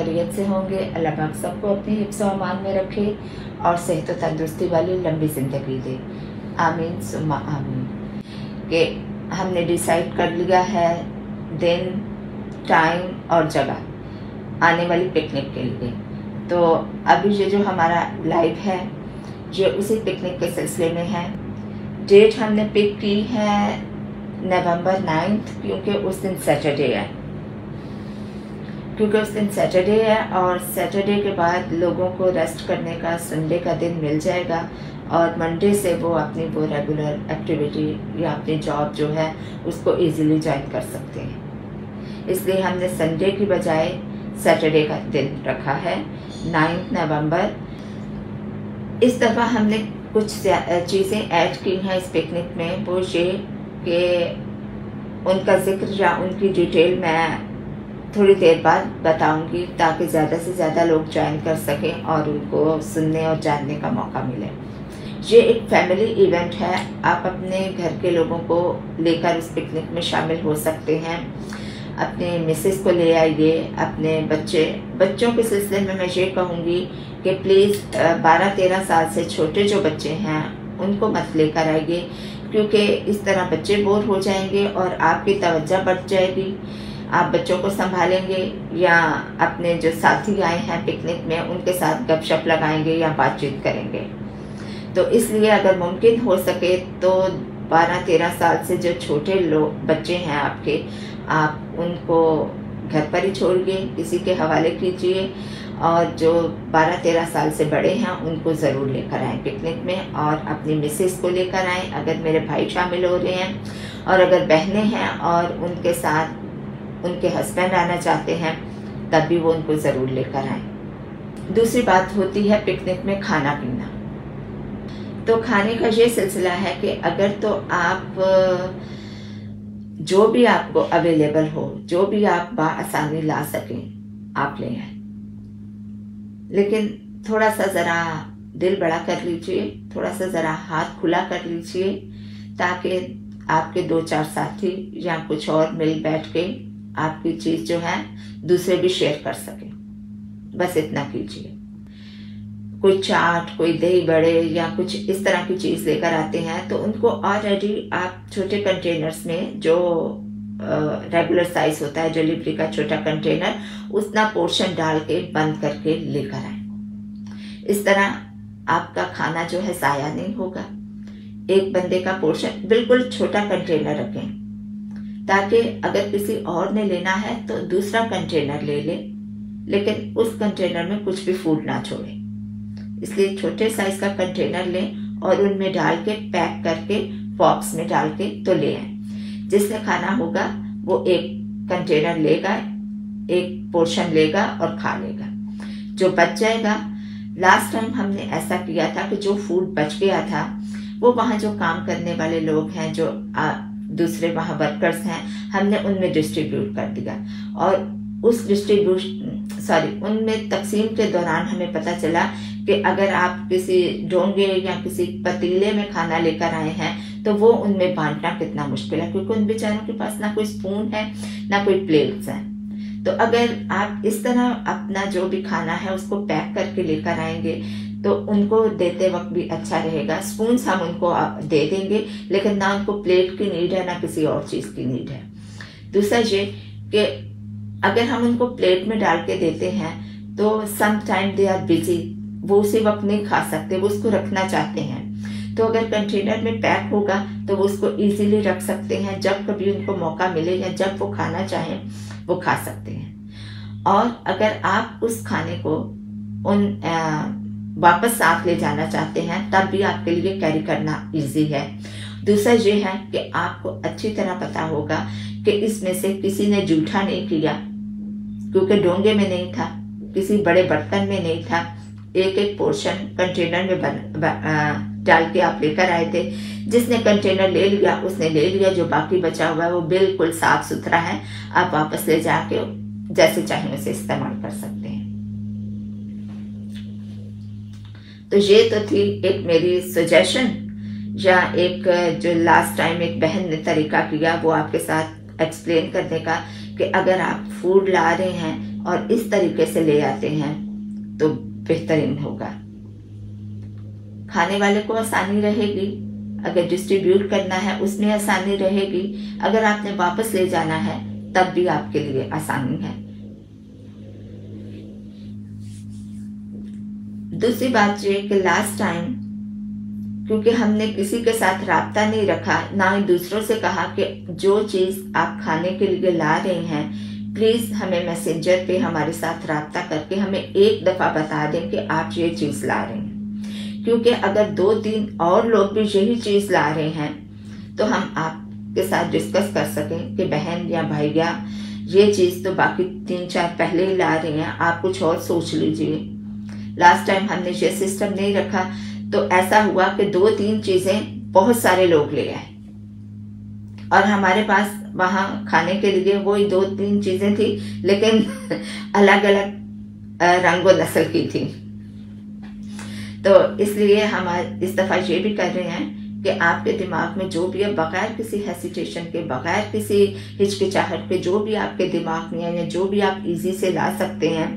खैरियत से होंगे। अल्लाह पाक सबको अपनी हिफ्ज़ व अमान में रखे और सेहत व तंदुरुस्ती वाली लंबी ज़िंदगी दे। आमीन सुम्मा आमीन। कि हमने डिसाइड कर लिया है दिन, टाइम और जगह आने वाली पिकनिक के लिए। तो अभी ये जो हमारा लाइव है ये उसी पिकनिक के सिलसिले में है। डेट हमने पिक की है नवंबर 9, क्योंकि उस दिन सैटरडे है और सैटरडे के बाद लोगों को रेस्ट करने का संडे का दिन मिल जाएगा और मंडे से वो अपनी वो रेगुलर एक्टिविटी या अपनी जॉब जो है उसको इजीली ज्वाइन कर सकते हैं। इसलिए हमने संडे की बजाय सैटरडे का दिन रखा है 9 नवंबर। इस दफ़ा हमने कुछ चीज़ें ऐड की हैं इस पिकनिक में, वो ये कि उनका जिक्र या उनकी डिटेल मैं थोड़ी देर बाद बताऊंगी ताकि ज़्यादा से ज़्यादा लोग ज्वाइन कर सकें और उनको सुनने और जानने का मौका मिले। ये एक फैमिली इवेंट है, आप अपने घर के लोगों को लेकर उस पिकनिक में शामिल हो सकते हैं। अपने मिसेस को ले आइए, अपने बच्चों के सिलसिले में मैं ये कहूँगी कि प्लीज़ 12-13 साल से छोटे जो बच्चे हैं उनको मत लेकर आइए, क्योंकि इस तरह बच्चे बोर हो जाएंगे और आपकी तवज्जो बढ़ जाएगी। आप बच्चों को संभालेंगे या अपने जो साथी आए हैं पिकनिक में उनके साथ गपशप लगाएंगे या बातचीत करेंगे। तो इसलिए अगर मुमकिन हो सके तो 12-13 साल से जो छोटे लोग बच्चे हैं आपके, आप उनको घर पर ही छोड़िए, किसी के हवाले कीजिए और जो 12-13 साल से बड़े हैं उनको ज़रूर लेकर आएँ पिकनिक में और अपनी मिसेस को लेकर आएँ। अगर मेरे भाई शामिल हो रहे हैं और अगर बहनें हैं और उनके साथ उनके हस्बैंड आना चाहते हैं तब भी वो उनको ज़रूर लेकर आएँ। दूसरी बात होती है पिकनिक में खाना पीना। तो खाने का ये सिलसिला है कि अगर तो आप जो भी आपको अवेलेबल हो, जो भी आप बआसानी ला सकें आप ले आए, लेकिन थोड़ा सा ज़रा दिल बड़ा कर लीजिए, थोड़ा सा ज़रा हाथ खुला कर लीजिए ताकि आपके 2-4 साथी या कुछ और मिल बैठ के आपकी चीज़ जो है दूसरे भी शेयर कर सकें। बस इतना कीजिए। कोई चाट, कोई दही बड़े या कुछ इस तरह की चीज़ लेकर आते हैं तो उनको ऑलरेडी आप छोटे कंटेनर्स में जो रेगुलर साइज होता है डिलीवरी का छोटा कंटेनर, उतना पोर्शन डाल के बंद करके लेकर आए। इस तरह आपका खाना जो है ज़ाया नहीं होगा। एक बंदे का पोर्शन बिल्कुल छोटा कंटेनर रखें ताकि अगर किसी और ने लेना है तो दूसरा कंटेनर ले ले, लेकिन उस कंटेनर में कुछ भी फूड ना छोड़े। इसलिए छोटे साइज का कंटेनर लें और उनमें डाल के पैक करके बॉक्स में डाल के तो ले आए। जिसने खाना होगा वो एक कंटेनर लेगा, एक पोर्शन लेगा और खा लेगा। जो बच जाएगा, लास्ट टाइम हमने ऐसा किया था कि जो फूड बच गया था वो वहाँ जो काम करने वाले लोग हैं, जो दूसरे वहाँ वर्कर्स हैं, हमने उनमें डिस्ट्रीब्यूट कर दिया और उस उनमें तकसीम के दौरान हमें पता चला कि अगर आप किसी डोंगे या किसी पतीले में खाना लेकर आए हैं तो वो उनमें बांटना कितना मुश्किल है, क्योंकि उन बेचारों के पास ना कोई स्पून है ना कोई प्लेट्स हैं। तो अगर आप इस तरह अपना जो भी खाना है उसको पैक करके लेकर आएंगे तो उनको देते वक्त भी अच्छा रहेगा। स्पून्स हम उनको दे देंगे, लेकिन ना उनको प्लेट की नीड है ना किसी और चीज़ की नीड है। दूसरा ये कि अगर हम उनको प्लेट में डाल के देते हैं तो some time they are busy, वो उसी वक्त नहीं खा सकते, वो उसको रखना चाहते हैं। तो अगर कंटेनर में पैक होगा तो वो उसको इजीली रख सकते हैं, जब कभी उनको मौका मिले या जब वो खाना चाहें वो खा सकते हैं। और अगर आप उस खाने को वापस साथ ले जाना चाहते हैं तब भी आपके लिए कैरी करना इजी है। दूसरा ये है कि आपको अच्छी तरह पता होगा कि इसमें से किसी ने जूठा नहीं किया, क्योंकि डोंगे में नहीं था, किसी बड़े बर्तन में नहीं था। एक एक पोर्शन कंटेनर में डाल के आप लेकर आए थे। जिसने कंटेनर ले लिया उसने ले लिया, जो बाकी बचा हुआ है वो बिल्कुल साफ सुथरा है, आप वापस ले जाके जैसे चाहें उसे इस्तेमाल कर सकते हैं। तो ये तो थी एक मेरी सजेशन या एक जो लास्ट टाइम एक बहन ने तरीका किया वो आपके साथ एक्सप्लेन करने का कि अगर आप फूड ला रहे हैं और इस तरीके से ले आते हैं तो बेहतरीन होगा। खाने वाले को आसानी रहेगी, अगर डिस्ट्रीब्यूट करना है उसमें आसानी रहेगी, अगर आपने वापस ले जाना है तब भी आपके लिए आसानी है। दूसरी बात ये कि लास्ट टाइम क्योंकि हमने किसी के साथ राब्ता नहीं रखा, ना ही दूसरों से कहा कि जो चीज आप खाने के लिए ला रहे हैं प्लीज हमें मैसेंजर पे हमारे साथ राब्ता करके हमें एक दफा बता दें कि आप ये चीज ला रहे हैं, क्योंकि अगर 2-3 और लोग भी यही चीज ला रहे हैं तो हम आपके साथ डिस्कस कर सकें कि बहन या भैया ये चीज तो बाकी 3-4 पहले ही ला रहे हैं, आप कुछ और सोच लीजिए। लास्ट टाइम हमने ये सिस्टम नहीं रखा तो ऐसा हुआ कि 2-3 चीजें बहुत सारे लोग ले आए और हमारे पास वहां खाने के लिए वही 2-3 चीजें थी, लेकिन अलग अलग रंग व नस्ल की थी। तो इसलिए हम इस दफा ये भी कर रहे हैं कि आपके दिमाग में जो भी है, बगैर किसी हेसिटेशन के, बगैर किसी हिचकिचाहट के, जो भी आपके दिमाग में है या जो भी आप इजी से ला सकते हैं,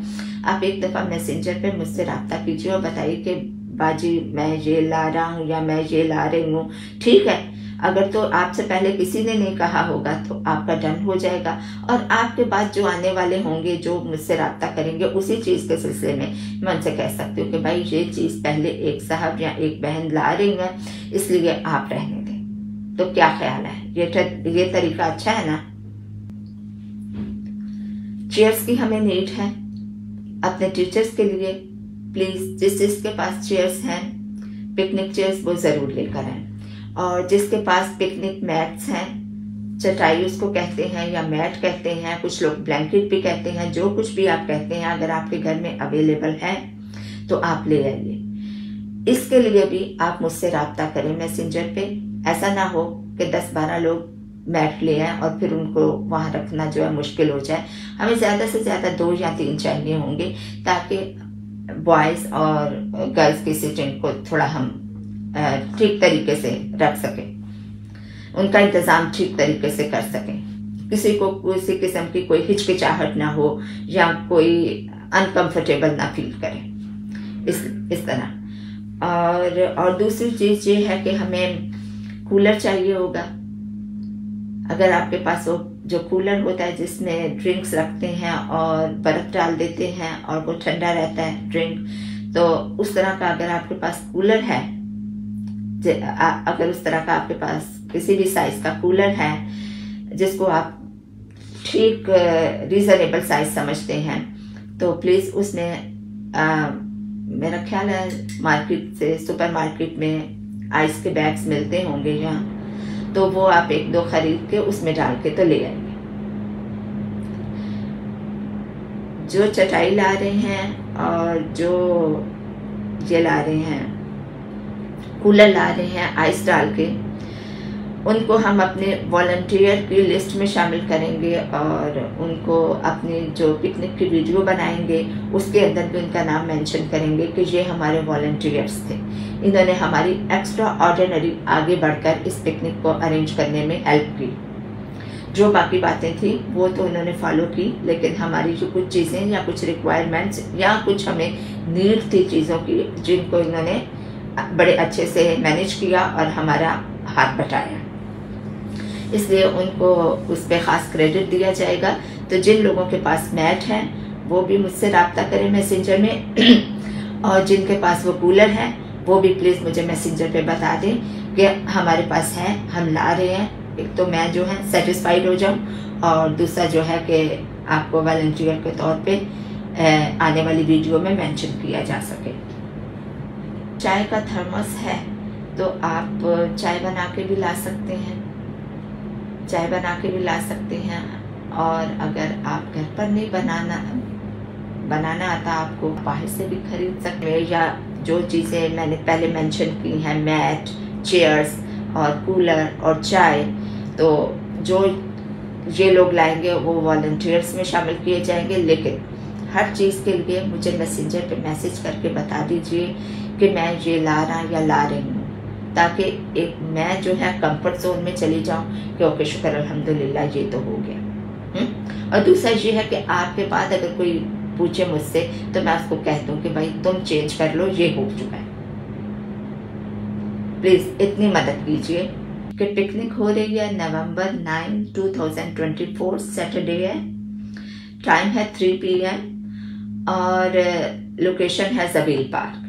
आप एक दफा मैसेंजर पे मुझसे रब्ता कीजिए और बताइए कि बाजी मैं ये ला रहा हूँ या मैं ये ला रही हूँ। ठीक है, अगर तो आपसे पहले किसी ने नहीं कहा होगा तो आपका डन हो जाएगा, और आपके बाद जो आने वाले होंगे जो मुझसे रब्ता करेंगे उसी चीज के सिलसिले में मैं उनसे कह सकती हूँ कि भाई ये चीज पहले एक साहब या एक बहन ला रही है, इसलिए आप रहने दें। तो क्या ख्याल है, ये तरीका अच्छा है ना? चेयर्स की हमें नीड है अपने टीचर्स के लिए। प्लीज जिसके पास चेयर्स हैं, पिकनिक चेयर्स, वो जरूर लेकर आए। और जिसके पास पिकनिक मैट्स हैं, चटाई उसको कहते हैं या मैट कहते हैं, कुछ लोग ब्लैंकेट भी कहते हैं, जो कुछ भी आप कहते हैं, अगर आपके घर में अवेलेबल है तो आप ले आइए। इसके लिए भी आप मुझसे रब्ता करें मैसेंजर पे। ऐसा ना हो कि 10-12 लोग मैट ले आए और फिर उनको वहां रखना जो है मुश्किल हो जाए। हमें ज्यादा से ज्यादा 2 या 3 चाहिए होंगे, ताकि बॉयज और गर्ल्स की सीटिंग को थोड़ा हम ठीक तरीके से रख सकें, उनका इंतजाम ठीक तरीके से कर सकें, किसी को किसी किस्म की कोई हिचकिचाहट ना हो या कोई अनकंफर्टेबल ना फील करे, इस तरह। और दूसरी चीज ये है कि हमें कूलर चाहिए होगा। अगर आपके पास वो जो कूलर होता है जिसमें ड्रिंक्स रखते हैं और बर्फ डाल देते हैं और वो ठंडा रहता है ड्रिंक, तो उस तरह का अगर आपके पास कूलर है, अगर उस तरह का आपके पास किसी भी साइज का कूलर है जिसको आप ठीक रीजनेबल साइज समझते हैं, तो प्लीज उसमें मेरा ख्याल है मार्केट से, सुपर मार्केट में आइस के बैग्स मिलते होंगे यहाँ, तो वो आप 1-2 खरीद के उसमें डाल के तो ले आएंगे। जो चटाई ला रहे हैं और जो ये ला रहे हैं कूलर ला रहे हैं आइस डाल के, उनको हम अपने वॉलंटियर की लिस्ट में शामिल करेंगे और उनको अपनी जो पिकनिक की वीडियो बनाएंगे उसके अंदर भी उनका नाम मेंशन करेंगे कि ये हमारे वॉलंटियर्स थे, इन्होंने हमारी एक्स्ट्रा ऑर्डिनरी आगे बढ़कर इस पिकनिक को अरेंज करने में हेल्प की। जो बाकी बातें थी वो तो इन्होंने फॉलो की, लेकिन हमारी जो कुछ चीज़ें या कुछ रिक्वायरमेंट्स या कुछ हमें नीड थी चीज़ों की, जिनको इन्होंने बड़े अच्छे से मैनेज किया और हमारा हाथ बटाया, इसलिए उनको उस पर ख़ास क्रेडिट दिया जाएगा। तो जिन लोगों के पास मैट है वो भी मुझसे रब्ता करें मैसेंजर में, और जिनके पास वो कूलर है वो भी प्लीज़ मुझे मैसेंजर पे बता दें कि हमारे पास है, हम ला रहे हैं। एक तो मैं जो है सेटिस्फाइड हो जाऊं, और दूसरा जो है कि आपको वॉलंटियर के तौर पे आने वाली वीडियो में मेंशन किया जा सके। चाय का थर्मस है तो आप चाय बना के भी ला सकते हैं, चाय बना के भी ला सकते हैं। और अगर आप घर पर नहीं बनाना आता आपको, बाहर से भी खरीद सकते हैं, या जो चीज़ें मैंने पहले मेंशन की हैं, मैट, चेयर्स और कूलर और चाय, तो जो ये लोग लाएंगे वो वॉलंटियर्स में शामिल किए जाएंगे। लेकिन हर चीज़ के लिए मुझे मैसेंजर पे मैसेज करके बता दीजिए कि मैं ये ला रहा या ला रही हूँ, ताकि एक मैं जो है कंफर्ट जोन में चली जाऊँ कि ओके शुक्र अल्हम्दुलिल्लाह ये तो हो गया। और दूसरा ये है कि आपके बाद अगर कोई पूछे मुझसे तो मैं उसको कह दूं कि भाई तुम चेंज कर लो, ये हो चुका है। प्लीज इतनी मदद कीजिए कि पिकनिक हो रही है नवंबर 9, 2024 सैटरडे है। टाइम है 3 PM और लोकेशन है जबील पार्क।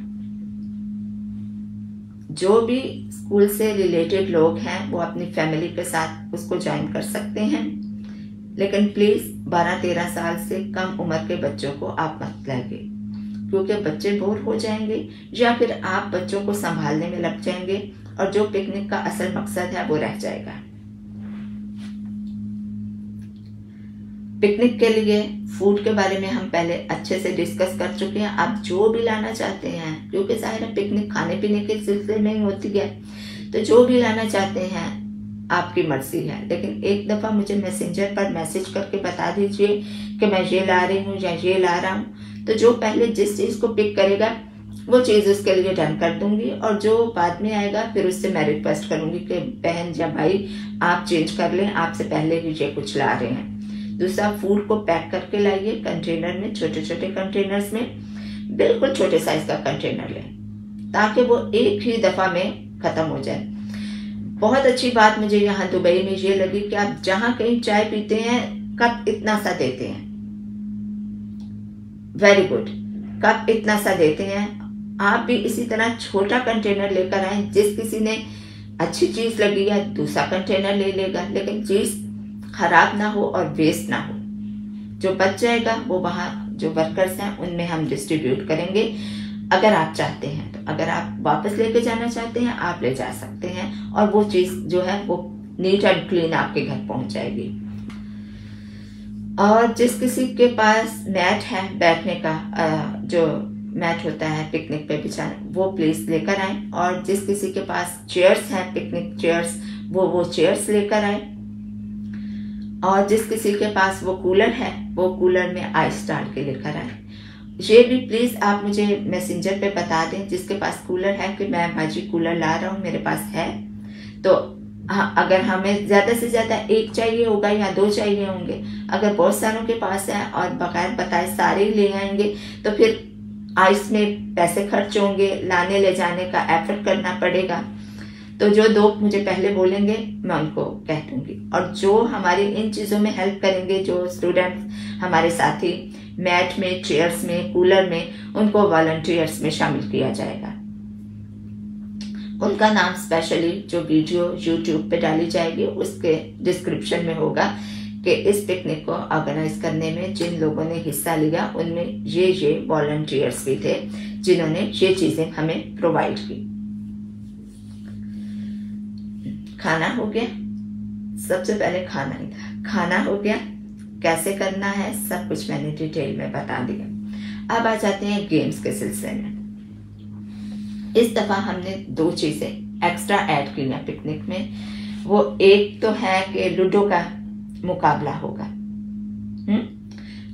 जो भी स्कूल से रिलेटेड लोग हैं वो अपनी फैमिली के साथ उसको ज्वाइन कर सकते हैं, लेकिन प्लीज 12-13 साल से कम उम्र के बच्चों को आप मत लाइए, क्योंकि बच्चे बोर हो जाएंगे या फिर आप बच्चों को संभालने में लग जाएंगे और जो पिकनिक का असल मकसद है वो रह जाएगा। पिकनिक के लिए फूड के बारे में हम पहले अच्छे से डिस्कस कर चुके हैं। आप जो भी लाना चाहते हैं, क्योंकि जाहिर है पिकनिक खाने पीने के सिलसिले में ही होती है, तो जो भी लाना चाहते हैं आपकी मर्जी है, लेकिन एक दफा मुझे मैसेंजर पर मैसेज करके बता दीजिए कि मैं ये ला रही हूँ या ये ला रहा हूँ, तो जो पहले जिस चीज को पिक करेगा वो चीज उसके लिए डन कर दूंगी, और जो बाद में आएगा फिर उससे मैं रिक्वेस्ट करूंगी कि बहन या भाई आप चेंज कर लें, आपसे पहले ही ये कुछ ला रहे हैं। दूसरा, फूड को पैक करके लाइए कंटेनर में, छोटे छोटे कंटेनर्स में, बिल्कुल छोटे साइज का कंटेनर लें ताकि वो एक ही दफा में खत्म हो जाए। बहुत अच्छी बात मुझे यहाँ दुबई में ये लगी कि आप जहां कहीं चाय पीते हैं कप इतना सा देते हैं, वेरी गुड, कप इतना सा देते हैं। आप भी इसी तरह छोटा कंटेनर लेकर आए, जिस किसी ने अच्छी चीज लगी है दूसरा कंटेनर ले लेगा, लेकिन चीज खराब ना हो और वेस्ट ना हो। जो बच जाएगा वो वहां जो वर्कर्स हैं उनमें हम डिस्ट्रीब्यूट करेंगे, अगर आप चाहते हैं तो। अगर आप वापस लेके जाना चाहते हैं आप ले जा सकते हैं, और वो चीज जो है वो नीट एंड क्लीन आपके घर पहुंच जाएगी। और जिस किसी के पास मैट है बैठने का, जो मैट होता है पिकनिक पे बिछाने, वो प्लीज लेकर आए, और जिस किसी के पास चेयर्स हैं, पिकनिक चेयर्स, वो चेयर्स लेकर आए, और जिस किसी के पास वो कूलर है वो कूलर में आइस डाल के लेकर आए। ये भी प्लीज आप मुझे मैसेंजर पे बता दें जिसके पास कूलर है कि मैं भाजी कूलर ला रहा हूँ, मेरे पास है। तो हाँ, अगर हमें ज्यादा से ज्यादा एक चाहिए होगा या 2 चाहिए होंगे, अगर बहुत सारों के पास है और बगैर बताए सारे ही ले आएंगे तो फिर आइस में पैसे खर्च होंगे, लाने ले जाने का एफर्ट करना पड़ेगा। तो जो 2 मुझे पहले बोलेंगे मैं उनको कह दूंगी, और जो हमारी इन चीजों में हेल्प करेंगे, जो स्टूडेंट्स हमारे साथी मैट में, चेयर्स में, कूलर में, उनको वॉलंटियर्स में शामिल किया जाएगा। उनका नाम स्पेशली जो वीडियो YouTube पे डाली जाएगी उसके डिस्क्रिप्शन में होगा कि इस पिकनिक को ऑर्गेनाइज करने में जिन लोगों ने हिस्सा लिया उनमें ये वॉलंटियर्स भी थे जिन्होंने ये चीजें हमें प्रोवाइड की। खाना हो गया, सबसे पहले खाना ही था। खाना हो गया, कैसे करना है सब कुछ मैंने डिटेल में बता दिया। अब आ जाते हैं गेम्स के सिलसिले में। इस दफा हमने 2 चीजें एक्स्ट्रा ऐड की हैं पिकनिक में। वो एक तो है कि लूडो का मुकाबला होगा,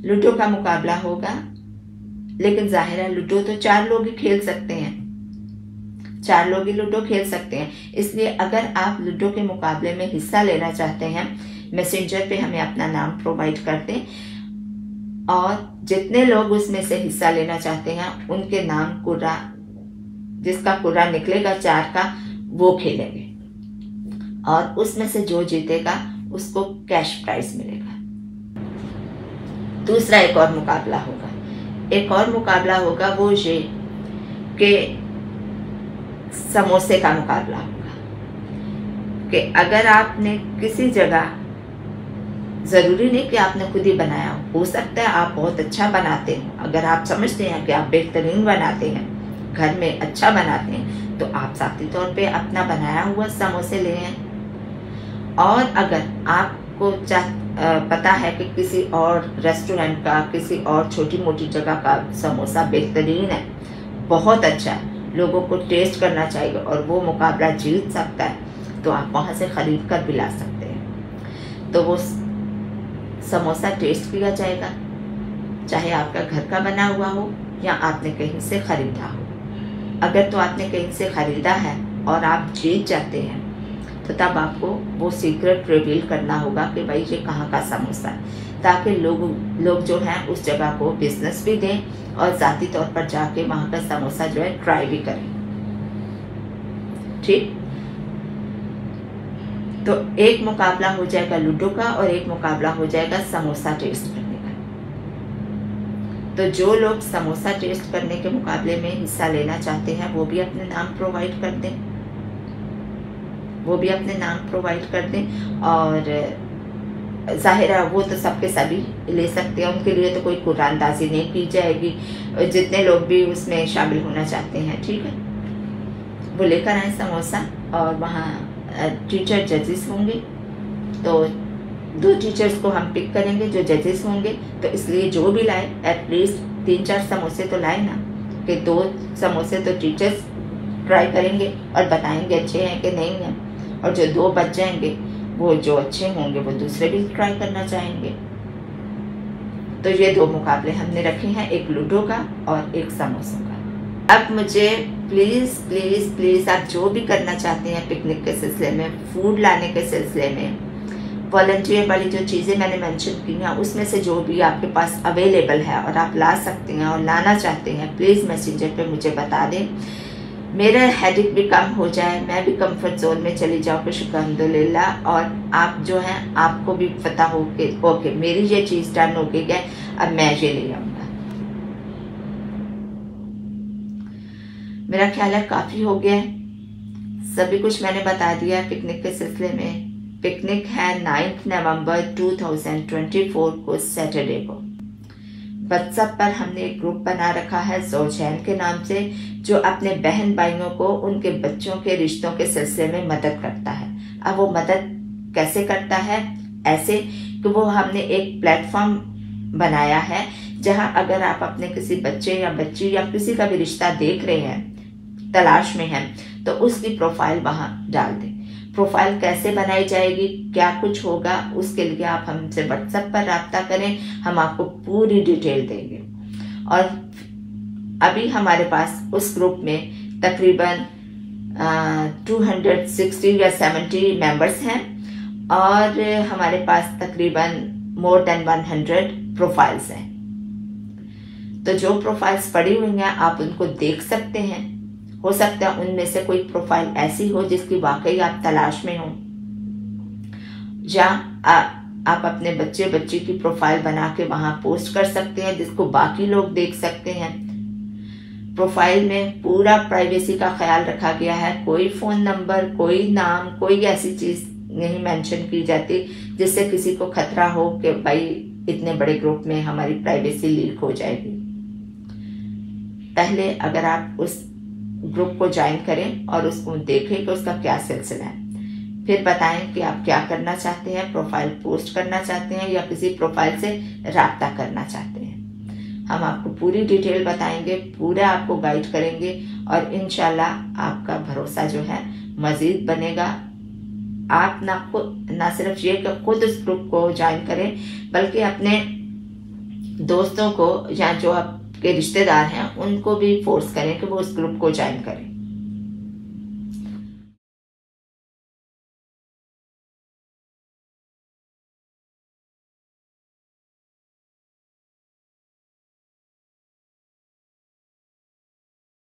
लूडो का मुकाबला होगा, लेकिन जाहिर है लूडो तो 4 लोग ही खेल सकते हैं, 4 लोग ही लूडो खेल सकते हैं। इसलिए अगर आप लूडो के मुकाबले में हिस्सा लेना चाहते हैं, मैसेंजर पे हमें अपना नाम प्रोवाइड कर दें, और जितने लोग उसमें से हिस्सा लेना चाहते हैं उनके नाम कुर्रा, जिसका कुर्रा निकलेगा 4 का, वो खेलेंगे, और उसमें से जो जीतेगा उसको कैश प्राइज मिलेगा। दूसरा एक और मुकाबला होगा, एक और मुकाबला होगा वो ये कि समोसे का मुकाबला होगा कि अगर आपने किसी जगह, जरूरी नहीं कि आपने खुद ही बनाया हो सकता है आप बहुत अच्छा बनाते हो, अगर आप समझते हैं कि आप बेहतरीन बनाते हैं, घर में अच्छा बनाते हैं, तो आप साथी तौर पे अपना बनाया हुआ समोसे ले आए। और अगर आपको पता है कि किसी और रेस्टोरेंट का, किसी और छोटी मोटी जगह का समोसा बेहतरीन है, बहुत अच्छा है, लोगों को टेस्ट करना चाहिए और वो मुकाबला जीत सकता है, तो आप वहां से खरीद कर भी ला सकते हैं। तो वो समोसा टेस्ट किया जाएगा, चाहे आपका घर का बना हुआ हो या आपने कहीं से खरीदा हो। अगर तो आपने कहीं से खरीदा है और आप जीत जाते हैं तो तब आपको वो सीक्रेट रिवील करना होगा कि भाई ये कहाँ का समोसा है। ताकि लोग जो हैं उस जगह को बिजनेस भी दें और ज़ाती तौर पर जाके वहाँ का समोसा जो है ट्राई भी करें। ठीक, तो एक मुकाबला हो जाएगा लूडो का और एक मुकाबला हो जाएगा समोसा टेस्ट करने का। तो जो लोग समोसा टेस्ट करने के मुकाबले में हिस्सा लेना चाहते हैं वो भी अपने नाम प्रोवाइड कर दें, और जाहिर है वो तो सबके सभी ले सकते हैं, उनके लिए तो कोई कुरानदाजी नहीं की जाएगी, जितने लोग भी उसमें शामिल होना चाहते हैं। ठीक है, वो लेकर आए समोसा, और वहाँ टीचर जजेस होंगे, तो 2 टीचर्स को हम पिक करेंगे जो जजेस होंगे। तो इसलिए जो भी लाए एटलीस्ट 3-4 समोसे तो लाए ना, कि 2 समोसे तो टीचर्स ट्राई करेंगे और बताएंगे अच्छे हैं कि नहीं हैं, और जो 2 बच जाएंगे वो जो अच्छे होंगे वो दूसरे भी ट्राई करना चाहेंगे। तो ये 2 मुकाबले हमने रखे हैं, एक लूडो का और एक समोसों का। अब मुझे प्लीज़ प्लीज़ प्लीज़ आप जो भी करना चाहते हैं पिकनिक के सिलसिले में, फूड लाने के सिलसिले में, वॉलंटियर वाली जो चीज़ें मैंने मेंशन की हैं उसमें से जो भी आपके पास अवेलेबल है और आप ला सकते हैं और लाना चाहते हैं, प्लीज़ मैसेंजर पे मुझे बता दें। मेरा हेडेक भी कम हो जाए, मैं भी कंफर्ट जोन में चली जाऊँ कि शुक्रिल्लाह, और आप जो हैं आपको भी पता हो कि ओके मेरी ये चीज़ डन हो गई है, अब मैं ये ले आऊँगा। मेरा ख्याल है काफ़ी हो गया है, सभी कुछ मैंने बता दिया पिकनिक के सिलसिले में। पिकनिक है 9 नवंबर 2024 को सैटरडे को। व्हाट्सएप पर हमने एक ग्रुप बना रखा है ज़ौजैन के नाम से, जो अपने बहन भाइयों को उनके बच्चों के रिश्तों के सिलसिले में मदद करता है। अब वो मदद कैसे करता है? ऐसे कि वो हमने एक प्लेटफॉर्म बनाया है जहां अगर आप अपने किसी बच्चे या बच्ची या किसी का भी रिश्ता देख रहे हैं, तलाश में हैं, तो उसकी प्रोफाइल वहां डाल दें। प्रोफाइल कैसे बनाई जाएगी, क्या कुछ होगा, उसके लिए आप हमसे व्हाट्सएप पर राब्ता करें, हम आपको पूरी डिटेल देंगे। और अभी हमारे पास उस ग्रुप में तकरीबन 260 या 70 मेंबर्स हैं, और हमारे पास तकरीबन मोर देन 100 प्रोफाइल्स हैं। तो जो प्रोफाइल्स पड़ी हुई हैं आप उनको देख सकते हैं। हो सकता है उनमें से कोई प्रोफाइल ऐसी हो जिसकी वाकई आप तलाश में हो, या आप अपने बच्चे बच्ची की प्रोफाइल बना के वहां पोस्ट कर सकते हैं जिसको बाकी लोग देख सकते हैं। प्रोफाइल में पूरा प्राइवेसी का ख्याल रखा गया है, कोई फोन नंबर, कोई नाम, कोई ऐसी चीज नहीं मेंशन की जाती जिससे किसी को खतरा हो कि भाई इतने बड़े ग्रुप में हमारी प्राइवेसी लीक हो जाएगी। पहले अगर आप उस ग्रुप को ज्वाइन करें और उसको देखें कि उसका क्या सिलसिला है, फिर बताएं कि आप क्या करना चाहते हैं, प्रोफाइल पोस्ट करना चाहते हैं या किसी प्रोफाइल से राब्ता करना चाहते हैं। हम आपको पूरी डिटेल बताएंगे, पूरा आपको गाइड करेंगे, और इंशाल्लाह आपका भरोसा जो है मजीद बनेगा। आप ना सिर्फ ये कि खुद उस ग्रुप को ज्वाइन करें, बल्कि अपने दोस्तों को या जो आपके रिश्तेदार हैं उनको भी फोर्स करें कि वो उस ग्रुप को ज्वाइन करें।